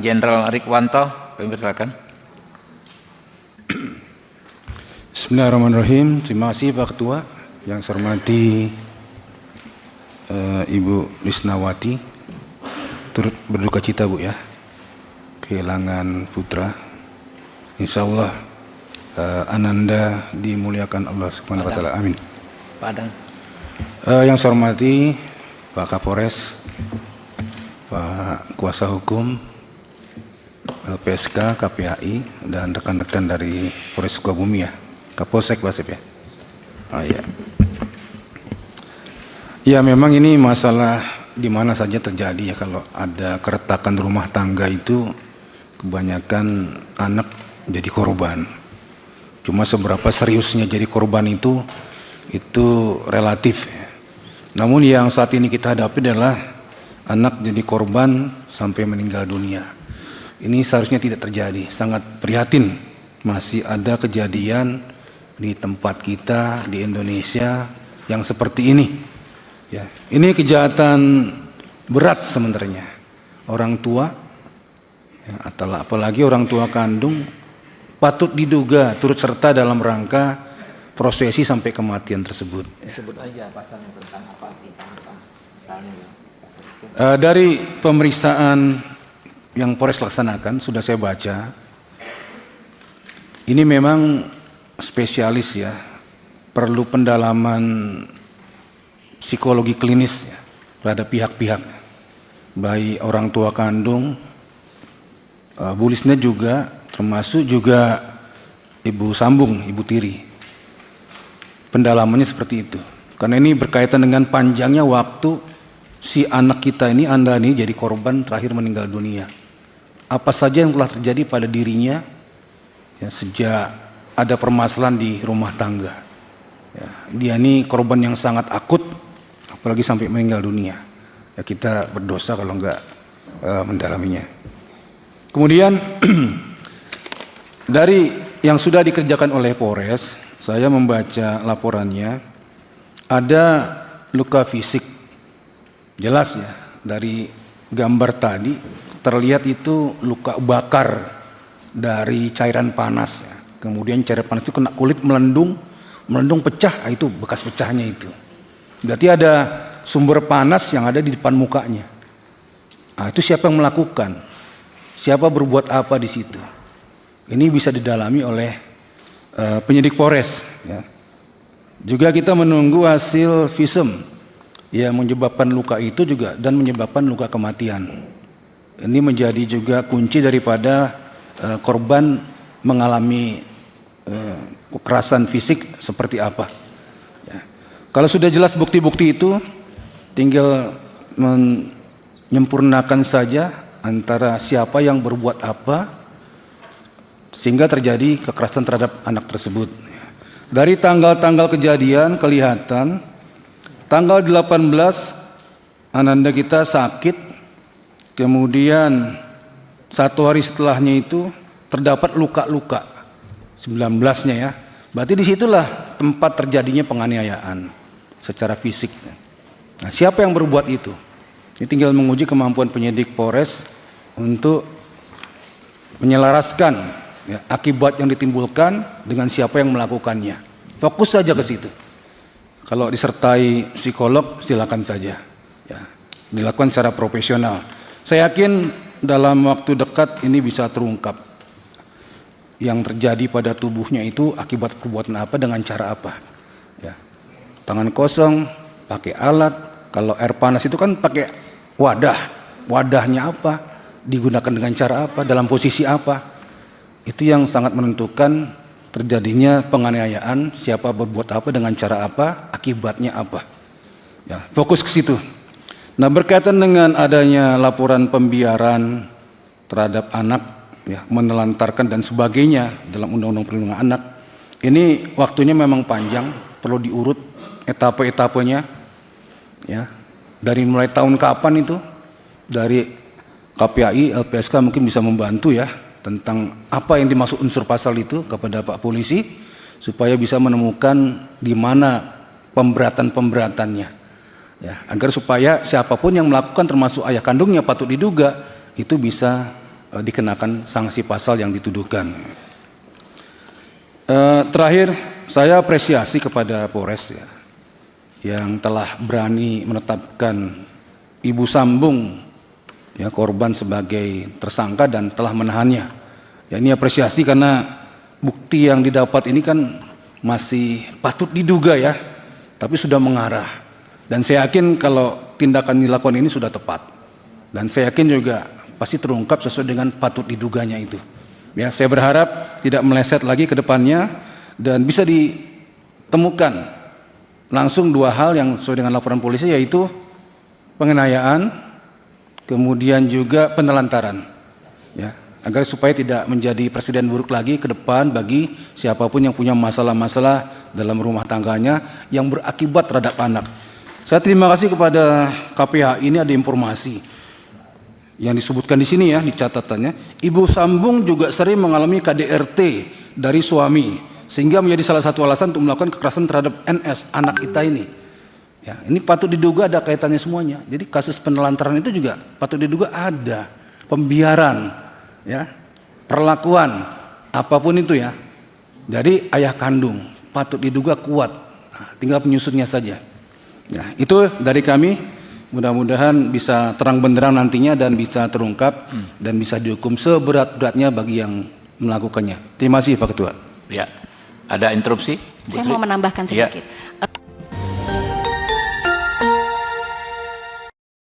Jenderal Rikwanto, silakan. Bismillahirrahmanirrahim. Terima kasih Pak Ketua. Yang saya hormati Ibu Lisnawati, turut berduka cita Bu ya, kehilangan putra. Insya Allah Ananda dimuliakan Allah Subhanahu Wa Taala. Amin. Padang. Yang saya hormati Pak Kapolres, Pak Kuasa Hukum, LPSK, KPAI, dan rekan-rekan dari Polres Sukabumi ya, Kapolsek Basep ya. Oh ya. Ya memang ini masalah di mana saja terjadi ya, kalau ada keretakan rumah tangga itu kebanyakan anak jadi korban. Cuma seberapa seriusnya jadi korban itu relatif ya. Namun yang saat ini kita hadapi adalah anak jadi korban sampai meninggal dunia. Ini seharusnya tidak terjadi. Sangat prihatin masih ada kejadian di tempat kita di Indonesia yang seperti ini. Ya, ini kejahatan berat sebenarnya. Orang tua, ya, atau apalagi orang tua kandung, patut diduga turut serta dalam rangka prosesi sampai kematian tersebut. Sebut aja pasalnya tentang apa misalnya. Dari pemeriksaan yang Polres laksanakan sudah saya baca, ini memang spesialis ya, perlu pendalaman psikologi klinis ya, terhadap pihak-pihak, baik orang tua kandung, Bu Lisna juga, termasuk juga Ibu Sambung, Ibu Tiri. Pendalamannya seperti itu, karena ini berkaitan dengan panjangnya waktu si anak kita ini, Anda ini jadi korban terakhir meninggal dunia. Apa saja yang telah terjadi pada dirinya ya, sejak ada permasalahan di rumah tangga. Ya, dia ini korban yang sangat akut, apalagi sampai meninggal dunia. Ya, kita berdosa kalau enggak mendalaminya. Kemudian dari yang sudah dikerjakan oleh Polres, saya membaca laporannya, ada luka fisik. Jelas ya, dari gambar tadi terlihat itu luka bakar dari cairan panas ya. Kemudian cairan panas itu kena kulit, melendung pecah, itu bekas pecahnya itu. Berarti ada sumber panas yang ada di depan mukanya. Nah, itu siapa yang melakukan? Siapa berbuat apa di situ? Ini bisa didalami oleh penyidik Polres ya. Juga kita menunggu hasil visum yang menyebabkan luka itu juga dan menyebabkan luka kematian. Ini menjadi juga kunci daripada korban mengalami kekerasan fisik seperti apa. Ya. Kalau sudah jelas bukti-bukti itu, tinggal menyempurnakan saja antara siapa yang berbuat apa sehingga terjadi kekerasan terhadap anak tersebut. Dari tanggal-tanggal kejadian kelihatan tanggal 18 Ananda kita sakit. Kemudian 1 hari setelahnya itu terdapat luka-luka 19-nya ya. Berarti disitulah tempat terjadinya penganiayaan secara fisik. Nah, siapa yang berbuat itu? Ini tinggal menguji kemampuan penyidik Polres untuk menyelaraskan ya, akibat yang ditimbulkan dengan siapa yang melakukannya. Fokus saja ke situ. Kalau disertai psikolog silakan saja ya, dilakukan secara profesional. Saya yakin dalam waktu dekat ini bisa terungkap yang terjadi pada tubuhnya itu akibat perbuatan apa, dengan cara apa. Ya. Tangan kosong, pakai alat. Kalau air panas itu kan pakai wadah. Wadahnya apa, digunakan dengan cara apa, dalam posisi apa. Itu yang sangat menentukan terjadinya penganiayaan, siapa berbuat apa, dengan cara apa, akibatnya apa. Ya, fokus ke situ. Nah, berkaitan dengan adanya laporan pembiaran terhadap anak, ya, menelantarkan dan sebagainya dalam Undang-Undang Perlindungan Anak, ini waktunya memang panjang, perlu diurut etape-etapenya, ya. Dari mulai tahun kapan itu, dari KPAI, LPSK mungkin bisa membantu ya tentang apa yang dimaksud unsur pasal itu kepada Pak Polisi supaya bisa menemukan di mana pemberatan-pemberatannya. Ya, agar supaya siapapun yang melakukan termasuk ayah kandungnya patut diduga itu bisa dikenakan sanksi pasal yang dituduhkan. Terakhir, saya apresiasi kepada Polres ya, yang telah berani menetapkan Ibu Sambung ya, korban sebagai tersangka dan telah menahannya. Ya, ini apresiasi karena bukti yang didapat ini kan masih patut diduga ya, tapi sudah mengarah. Dan saya yakin kalau tindakan dilakukan ini sudah tepat. Dan saya yakin juga pasti terungkap sesuai dengan patut diduganya itu. Ya, saya berharap tidak meleset lagi ke depannya dan bisa ditemukan langsung dua hal yang sesuai dengan laporan polisi, yaitu penganiayaan, kemudian juga penelantaran. Ya, agar supaya tidak menjadi presiden buruk lagi ke depan bagi siapapun yang punya masalah-masalah dalam rumah tangganya yang berakibat terhadap anak. Saya terima kasih kepada KPH. Ini ada informasi yang disebutkan di sini ya, di catatannya, Ibu Sambung juga sering mengalami KDRT dari suami, sehingga menjadi salah satu alasan untuk melakukan kekerasan terhadap NS, anak kita ini. Ya, ini patut diduga ada kaitannya semuanya. Jadi kasus penelantaran itu juga patut diduga ada pembiaran, ya, perlakuan apapun itu ya. Jadi ayah kandung patut diduga kuat. Nah, tinggal penyusutnya saja. Ya, itu dari kami. Mudah-mudahan bisa terang benderang nantinya dan bisa terungkap dan bisa dihukum seberat-beratnya bagi yang melakukannya. Terima kasih Pak Ketua. Ya, ada interupsi? Saya mau menambahkan sedikit.